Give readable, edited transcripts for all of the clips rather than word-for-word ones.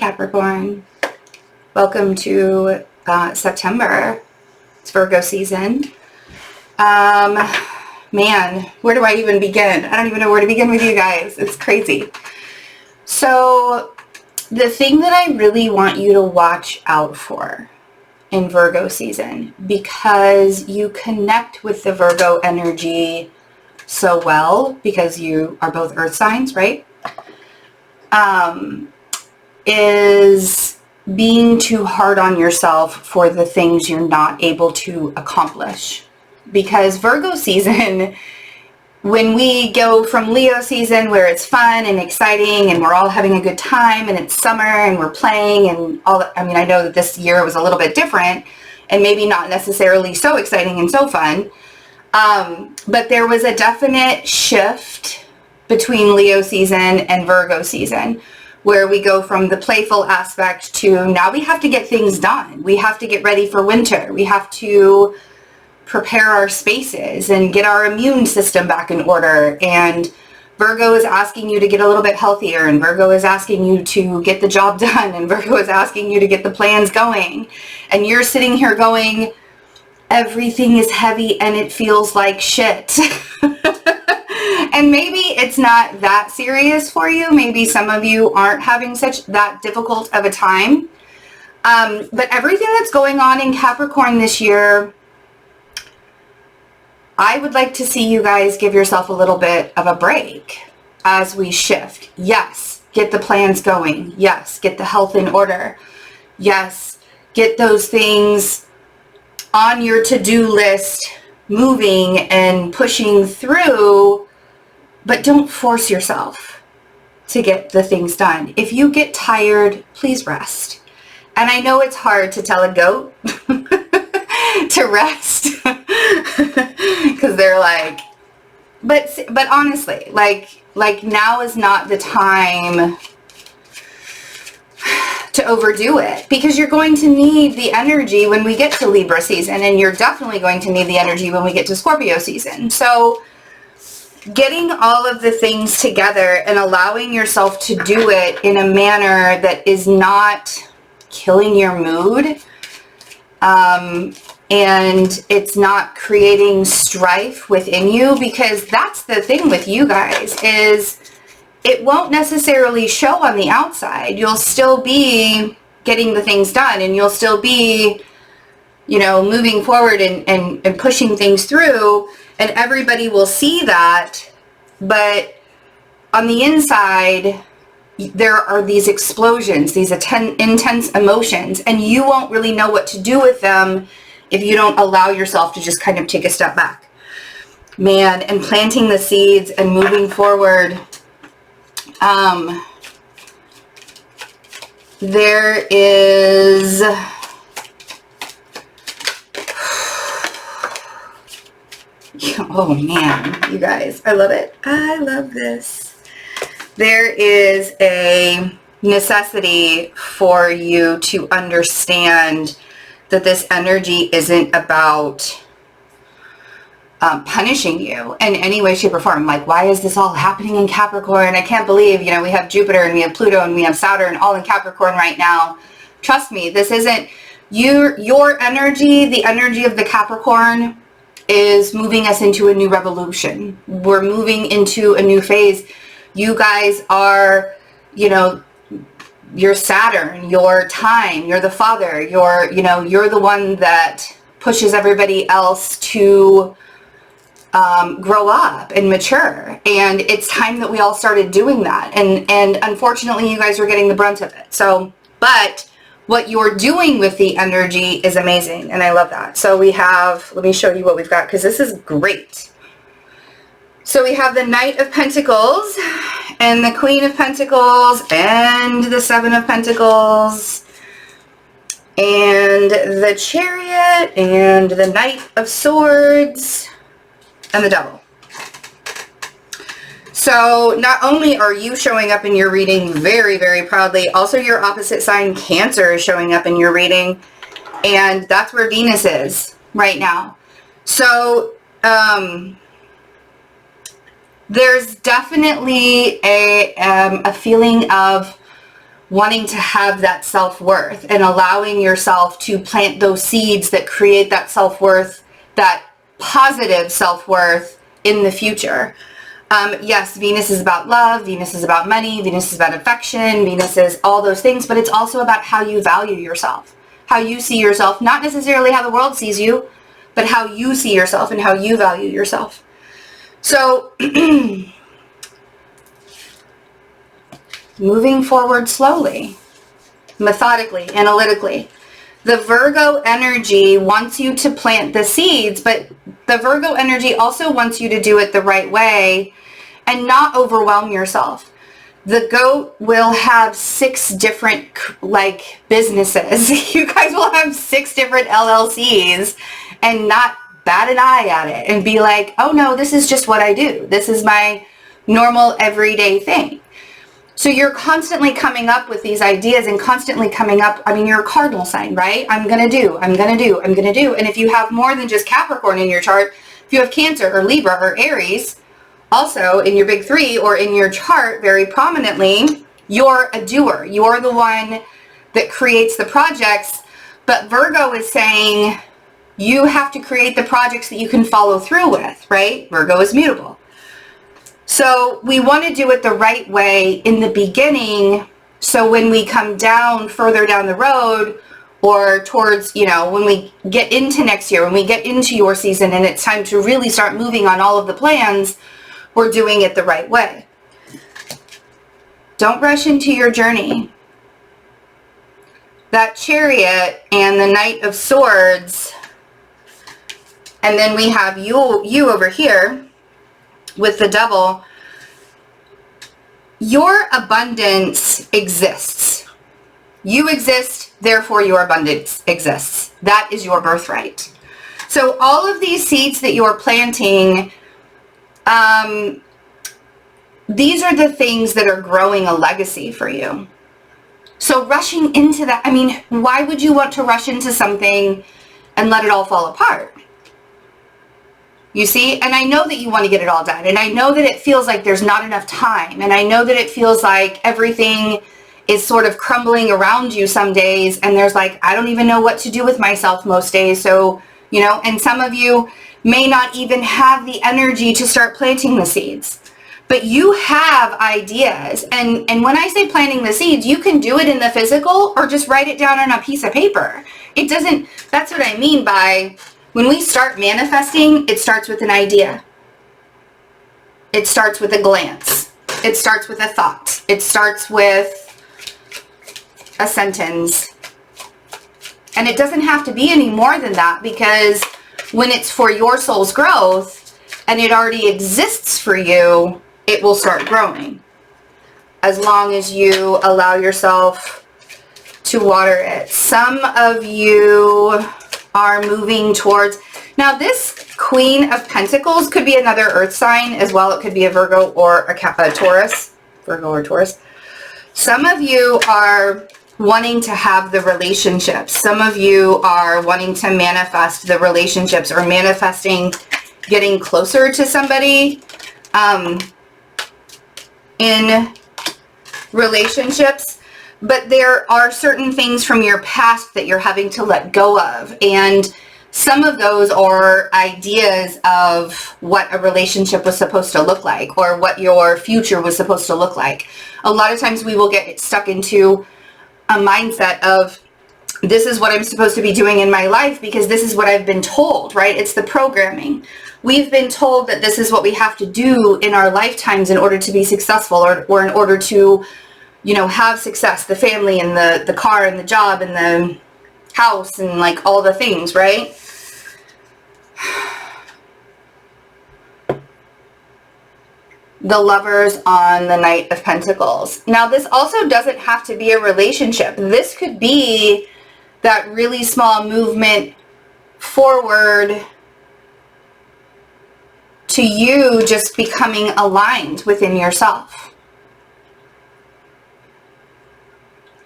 Capricorn. Welcome to September. It's Virgo season. Man, where do I even begin? I don't even know where to begin with you guys. It's crazy. So the thing that I really want you to watch out for in Virgo season, because you connect with the Virgo energy so well because you are both earth signs, right? Is being too hard on yourself for the things you're not able to accomplish. Because Virgo season, when we go from Leo season where it's fun and exciting and we're all having a good time and it's summer and we're playing and all that, I mean, I know that this year was a little bit different and maybe not necessarily so exciting and so fun. But there was a definite shift between Leo season and Virgo season, where we go from the playful aspect to now we have to get things done. We have to get ready for winter. We have to prepare our spaces and get our immune system back in order. And Virgo is asking you to get a little bit healthier, and Virgo is asking you to get the job done, and Virgo is asking you to get the plans going. And you're sitting here going, everything is heavy and it feels like shit. And maybe it's not that serious for you. Maybe some of you aren't having that difficult of a time. But everything that's going on in Capricorn this year, I would like to see you guys give yourself a little bit of a break as we shift. Yes, get the plans going. Yes, get the health in order. Yes, get those things on your to-do list moving and pushing through. But don't force yourself to get the things done. If you get tired, please rest. And I know it's hard to tell a goat to rest because they're like, but honestly, like now is not the time to overdo it, because you're going to need the energy when we get to Libra season, and you're definitely going to need the energy when we get to Scorpio season. So getting all of the things together and allowing yourself to do it in a manner that is not killing your mood, and it's not creating strife within you, because that's the thing with you guys, is it won't necessarily show on the outside. You'll still be getting the things done, and you'll still be, you know, moving forward and pushing things through, and everybody will see that. But on the inside, there are these explosions, these intense emotions, and you won't really know what to do with them if you don't allow yourself to just kind of take a step back. Man, and planting the seeds and moving forward. There is... Oh man, you guys, I love it. I love this. There is a necessity for you to understand that this energy isn't about punishing you in any way, shape, or form. Like, why is this all happening in Capricorn? I can't believe, you know, we have Jupiter and we have Pluto and we have Saturn all in Capricorn right now. Trust me, this isn't your energy. The energy of the Capricorn is moving us into a new revolution. We're moving into a new phase. You guys are, you know, you're Saturn, you're time, you're the father, you're the one that pushes everybody else to grow up and mature. And it's time that we all started doing that. And unfortunately, you guys are getting the brunt of it. So, but what you're doing with the energy is amazing, and I love that. So we have, let me show you what we've got, because this is great. So we have the Knight of Pentacles, and the Queen of Pentacles, and the Seven of Pentacles, and the Chariot, and the Knight of Swords, and the Devil. So not only are you showing up in your reading very, very proudly, also your opposite sign Cancer is showing up in your reading, and that's where Venus is right now. So there's definitely a feeling of wanting to have that self-worth and allowing yourself to plant those seeds that create that self-worth, that positive self-worth in the future. Yes, Venus is about love, Venus is about money, Venus is about affection, Venus is all those things, but it's also about how you value yourself, how you see yourself, not necessarily how the world sees you, but how you see yourself and how you value yourself. So, moving forward slowly, methodically, analytically. The Virgo energy wants you to plant the seeds, but the Virgo energy also wants you to do it the right way and not overwhelm yourself. The goat will have 6 different businesses. You guys will have 6 different LLCs and not bat an eye at it and be like, oh no, this is just what I do. This is my normal everyday thing. So you're constantly coming up with these ideas and constantly coming up, you're a cardinal sign, right? I'm going to do. And if you have more than just Capricorn in your chart, if you have Cancer or Libra or Aries, also in your big 3 or in your chart very prominently, you're a doer. You're the one that creates the projects. But Virgo is saying you have to create the projects that you can follow through with, right? Virgo is mutable. So we want to do it the right way in the beginning, so when we come down further down the road or towards, when we get into next year, when we get into your season and it's time to really start moving on all of the plans, we're doing it the right way. Don't rush into your journey. That Chariot and the Knight of Swords, and then we have you over here with the Devil. Your abundance exists. You exist, therefore your abundance exists. That is your birthright. So all of these seeds that you're planting, these are the things that are growing a legacy for you. So rushing into that, why would you want to rush into something and let it all fall apart? You see, and I know that you want to get it all done, and I know that it feels like there's not enough time, and I know that it feels like everything is sort of crumbling around you some days, and there's I don't even know what to do with myself most days. So, and some of you may not even have the energy to start planting the seeds, but you have ideas. And when I say planting the seeds, you can do it in the physical or just write it down on a piece of paper. That's what I mean by, when we start manifesting, it starts with an idea. It starts with a glance. It starts with a thought. It starts with a sentence. And it doesn't have to be any more than that, because when it's for your soul's growth and it already exists for you, it will start growing. As long as you allow yourself to water it. Some of you are moving towards, now this Queen of Pentacles could be another earth sign as well. It could be a Virgo or a Taurus. Virgo or Taurus. Some of you are wanting to have the relationships. Some of you are wanting to manifest the relationships or manifesting getting closer to somebody in relationships. But there are certain things from your past that you're having to let go of. And some of those are ideas of what a relationship was supposed to look like, or what your future was supposed to look like. A lot of times we will get stuck into a mindset of, this is what I'm supposed to be doing in my life because this is what I've been told, right? It's the programming. We've been told that this is what we have to do in our lifetimes in order to be successful, or in order to, have success, the family and the car and the job and the house and all the things, right? The Lovers on the Knight of Pentacles. Now, this also doesn't have to be a relationship. This could be that really small movement forward to you just becoming aligned within yourself.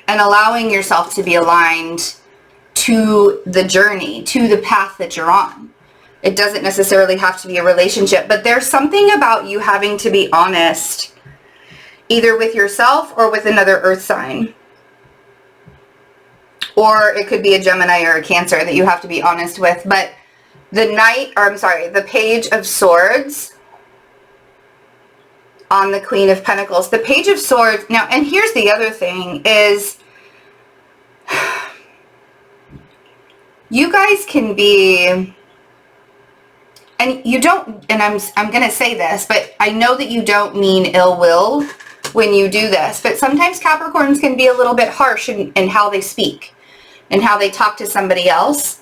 And allowing yourself to be aligned to the journey, to the path that you're on. It doesn't necessarily have to be a relationship, but there's something about you having to be honest, either with yourself or with another earth sign. or it could be a Gemini or a Cancer that you have to be honest with. But the Page of Swords on the Queen of Pentacles. The Page of Swords, now, and here's the other thing is, you guys can be, and you don't, and I'm going to say this, but I know that you don't mean ill will when you do this, but sometimes Capricorns can be a little bit harsh in how they speak and how they talk to somebody else.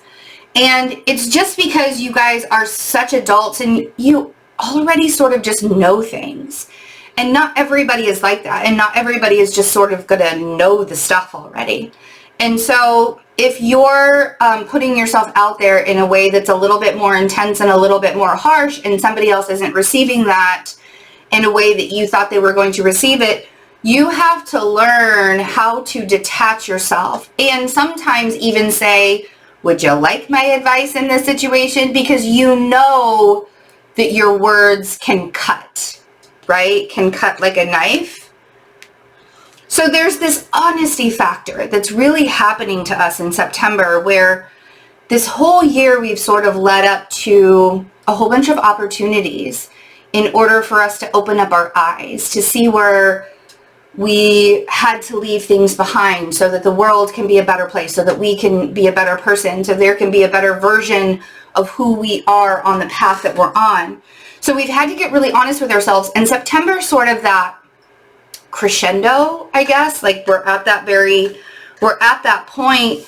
And it's just because you guys are such adults and you already sort of just know things. And not everybody is like that. And not everybody is just sort of going to know the stuff already. And so if you're putting yourself out there in a way that's a little bit more intense and a little bit more harsh, and somebody else isn't receiving that in a way that you thought they were going to receive it, you have to learn how to detach yourself. And sometimes even say, would you like my advice in this situation? Because you know that your words can cut, right? Can cut like a knife. So there's this honesty factor that's really happening to us in September, where this whole year we've sort of led up to a whole bunch of opportunities in order for us to open up our eyes, to see where we had to leave things behind so that the world can be a better place, so that we can be a better person, so there can be a better version of who we are on the path that we're on. So we've had to get really honest with ourselves, and September sort of that crescendo, I guess. Like we're at that point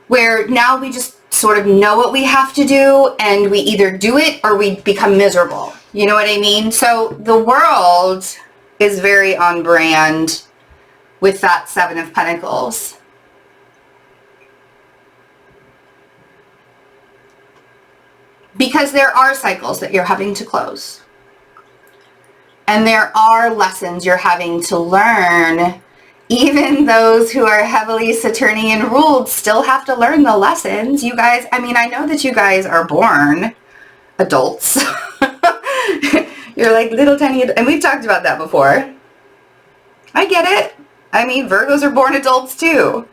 where now we just sort of know what we have to do, and we either do it or we become miserable. You know what I mean? So the world is very on brand with that Seven of Pentacles. Because there are cycles that you're having to close. And there are lessons you're having to learn. Even those who are heavily Saturnian ruled still have to learn the lessons. You guys, I mean, I know that you guys are born adults. You're like little tiny, and we've talked about that before. I get it. I mean, Virgos are born adults too.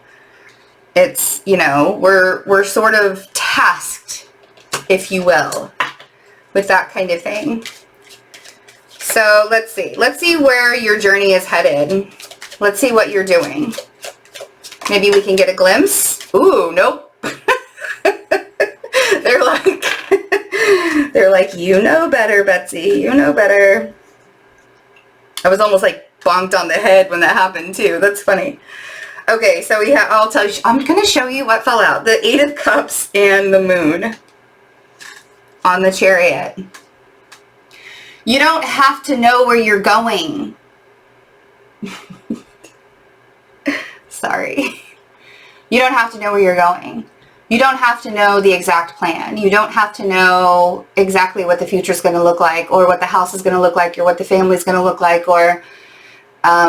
It's, you know, we're sort of tasked, if you will, with that kind of thing. So let's see where your journey is headed. Let's see what you're doing. Maybe we can get a glimpse. Ooh, nope. They're like, you know better, Betsy. You know better. I was almost like bonked on the head when that happened too. That's funny. Okay, so I'll tell you, I'm going to show you what fell out. The Eight of Cups and the Moon on the Chariot. You don't have to know where you're going. Sorry. You don't have to know where you're going. You don't have to know the exact plan. You don't have to know exactly what the future is going to look like, or what the house is going to look like, or what the family is going to look like, or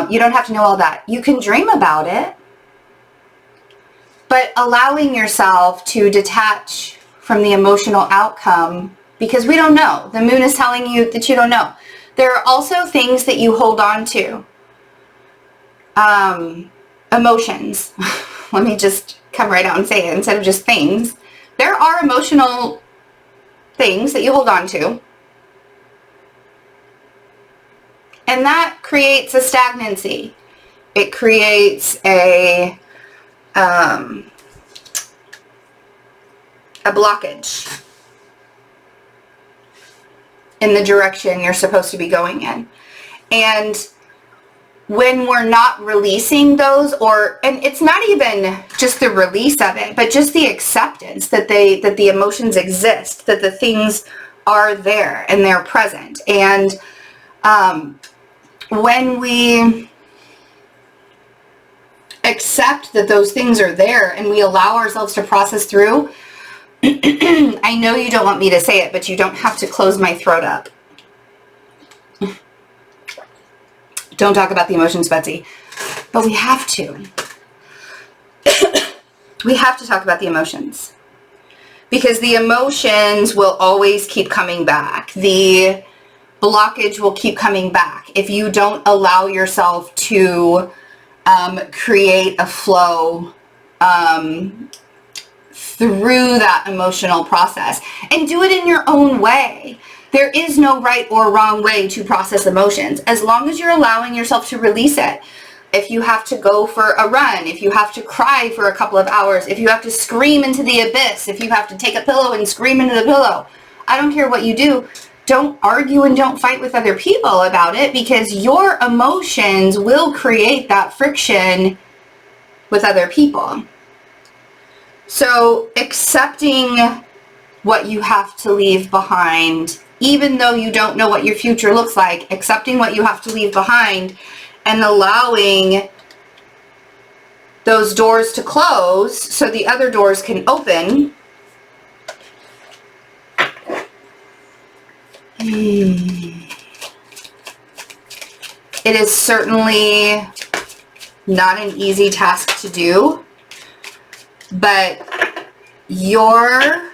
you don't have to know all that. You can dream about it, but allowing yourself to detach from the emotional outcome, because we don't know. The moon is telling you that you don't know. There are also things that you hold on to. Emotions. Let me just come right out and say it instead of just things. There are emotional things that you hold on to. And that creates a stagnancy. It creates a blockage in the direction you're supposed to be going in. And when we're not releasing those, and it's not even just the release of it, but just the acceptance that the emotions exist, that the things are there and they're present. And when we accept that those things are there and we allow ourselves to process through, I know you don't want me to say it, but you don't have to close my throat up. Don't talk about the emotions, Betsy. But we have to. We have to talk about the emotions. Because the emotions will always keep coming back. The blockage will keep coming back if you don't allow yourself to create a flow through that emotional process, and do it in your own way. There is no right or wrong way to process emotions, as long as you're allowing yourself to release it. If you have to go for a run, if you have to cry for a couple of hours, if you have to scream into the abyss, if you have to take a pillow and scream into the pillow, I don't care what you do. Don't argue and don't fight with other people about it, because your emotions will create that friction with other people. So accepting what you have to leave behind, even though you don't know what your future looks like, accepting what you have to leave behind and allowing those doors to close so the other doors can open. It is certainly not an easy task to do, but your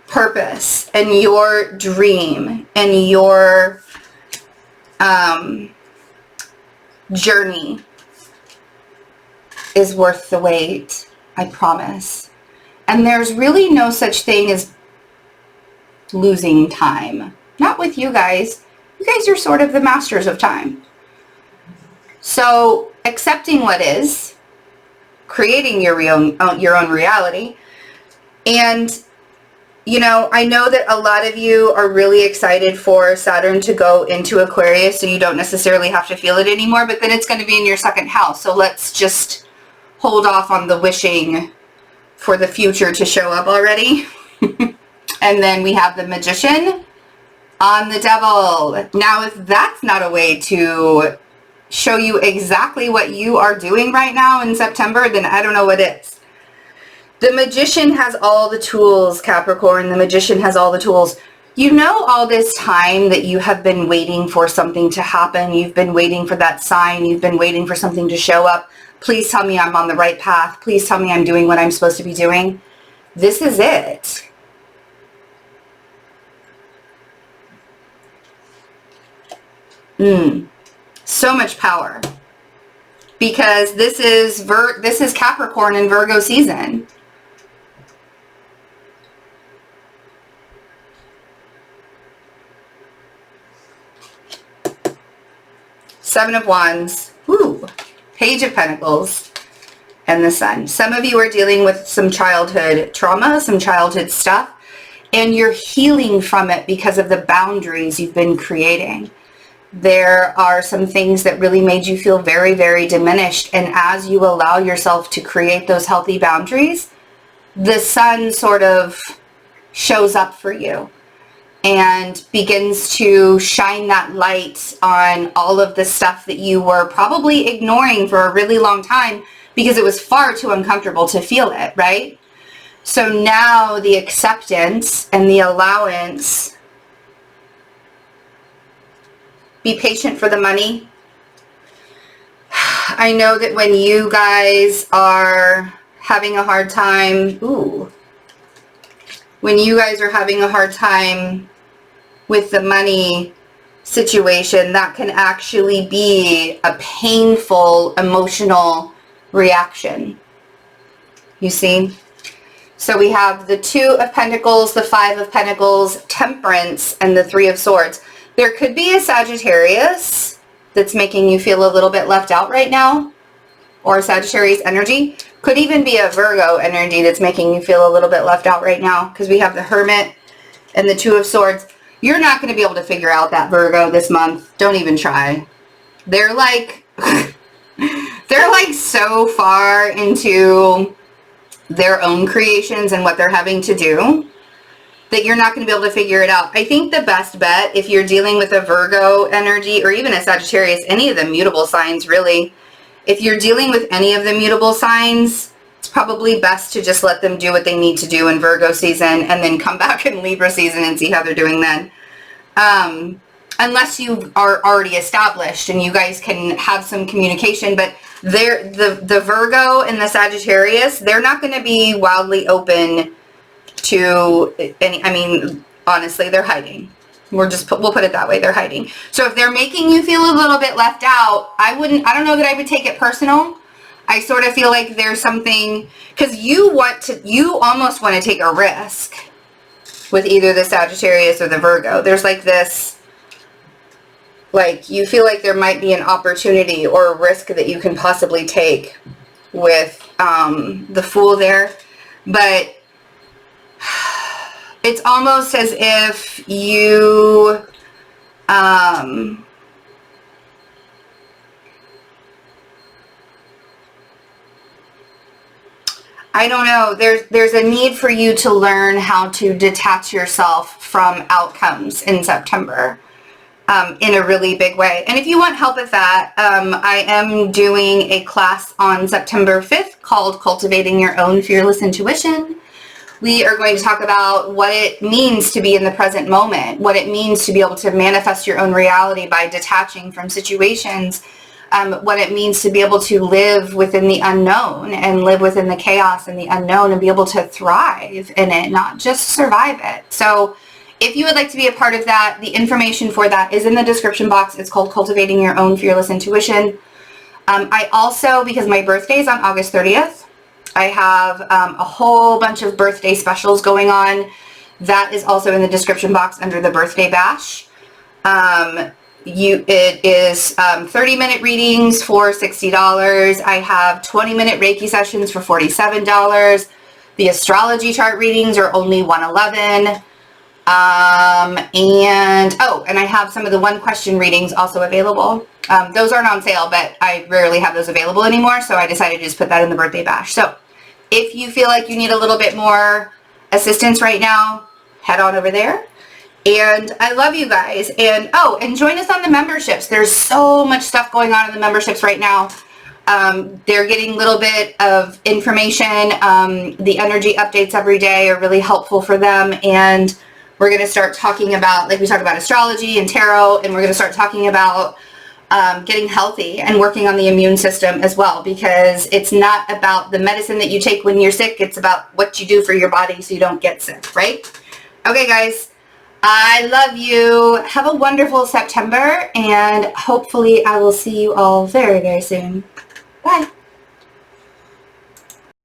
purpose and your dream and your journey is worth the wait, I promise. And there's really no such thing as losing time. Not with you guys. You guys are sort of the masters of time. So accepting what is, creating your own reality, and you know, I know that a lot of you are really excited for Saturn to go into Aquarius, so you don't necessarily have to feel it anymore, but then it's going to be in your second house. So let's just hold off on the wishing for the future to show up already. And then we have the Magician on the Devil. Now, if that's not a way to show you exactly what you are doing right now in September, then I don't know what is. The Magician has all the tools, Capricorn. The Magician has all the tools. You know, all this time that you have been waiting for something to happen. You've been waiting for that sign. You've been waiting for something to show up. Please tell me I'm on the right path. Please tell me I'm doing what I'm supposed to be doing. This is it. So much power. Because this is Capricorn and Virgo season. Seven of Wands, woo, Page of Pentacles, and the Sun. Some of you are dealing with some childhood trauma, some childhood stuff, and you're healing from it because of the boundaries you've been creating. There are some things that really made you feel very, very diminished, and as you allow yourself to create those healthy boundaries, the Sun sort of shows up for you and begins to shine that light on all of the stuff that you were probably ignoring for a really long time because it was far too uncomfortable to feel it, right? So now the acceptance and the allowance. Be patient for the money. I know that when you guys are having a hard time, when you guys are having a hard time with the money situation, that can actually be a painful emotional reaction. You see? So we have the Two of Pentacles, the Five of Pentacles, Temperance, and the Three of Swords. There could be a Sagittarius that's making you feel a little bit left out right now, or a Sagittarius energy. Could even be a Virgo energy that's making you feel a little bit left out right now, because we have the Hermit and the Two of Swords. You're not going to be able to figure out that Virgo this month. Don't even try. They're like, they're like so far into their own creations and what they're having to do that you're not going to be able to figure it out. I think the best bet, if you're dealing with a Virgo energy or even a Sagittarius, any of the mutable signs really, if you're dealing with any of the mutable signs, it's probably best to just let them do what they need to do in Virgo season and then come back in Libra season and see how they're doing then. Unless you are already established and you guys can have some communication, but the Virgo and the Sagittarius, they're not going to be wildly open to any, I mean, honestly, they're hiding. We'll put it that way. They're hiding. So if they're making you feel a little bit left out, I don't know that I would take it personal. I sort of feel like there's something, because you almost want to take a risk with either the Sagittarius or the Virgo. There's like this, like, you feel like there might be an opportunity or a risk that you can possibly take with the Fool there. But it's almost as if you, I don't know, there's a need for you to learn how to detach yourself from outcomes in September in a really big way. And if you want help with that, I am doing a class on September 5th called Cultivating Your Own Fearless Intuition. We are going to talk about what it means to be in the present moment, what it means to be able to manifest your own reality by detaching from situations, what it means to be able to live within the unknown and live within the chaos and the unknown and be able to thrive in it, not just survive it. So if you would like to be a part of that, the information for that is in the description box. It's called Cultivating Your Own Fearless Intuition. I also, because my birthday is on August 30th, I have a whole bunch of birthday specials going on. That is also in the description box under the birthday bash. It is 30-minute readings for $60. I have 20-minute Reiki sessions for $47. The astrology chart readings are only $111. And I have some of the one question readings also available. Those aren't on sale, but I rarely have those available anymore, so I decided to just put that in the birthday bash. So if you feel like you need a little bit more assistance right now, head on over there. And I love you guys. And join us on the memberships. There's so much stuff going on in the memberships right now. They're getting a little bit of information. The energy updates every day are really helpful for them. And we're going to start talking about, like we talk about astrology and tarot, and we're going to start talking about getting healthy and working on the immune system as well, because it's not about the medicine that you take when you're sick. It's about what you do for your body so you don't get sick, right? Okay, guys, I love you. Have a wonderful September, and hopefully I will see you all very, very soon. Bye.